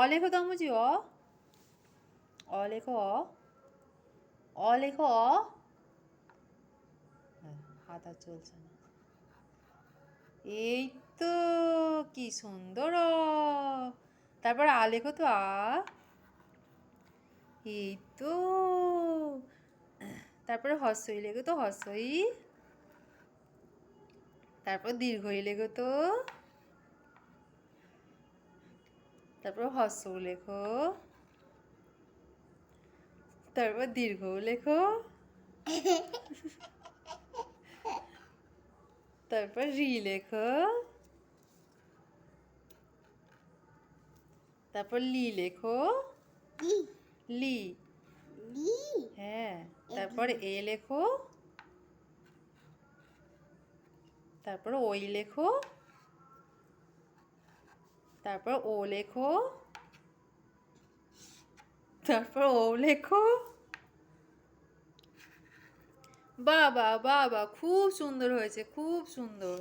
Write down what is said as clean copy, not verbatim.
লেখো তো আম্মুজি, অ। অ লেখো, অ। অ লেখো, অ। হ্যাঁ, হাত আর চলছে না। এই তো, কি সুন্দর অ। তারপর আ লেখো তো, আ। এই তো। তারপরে হস্যই লেখো তো, হস্যই। তারপর দীর্ঘই লেখো তো। তারপর হস্য লেখো। তারপর দীর্ঘ লেখো। তারপর রি লেখো। তারপর লি লেখো। লি। হ্যাঁ। তারপর এ লেখো। তারপর ওই লেখো। তারপর ও লেখো। তারপর ও লেখো। বাবা বাবা, খুব সুন্দর হয়েছে, খুব সুন্দর।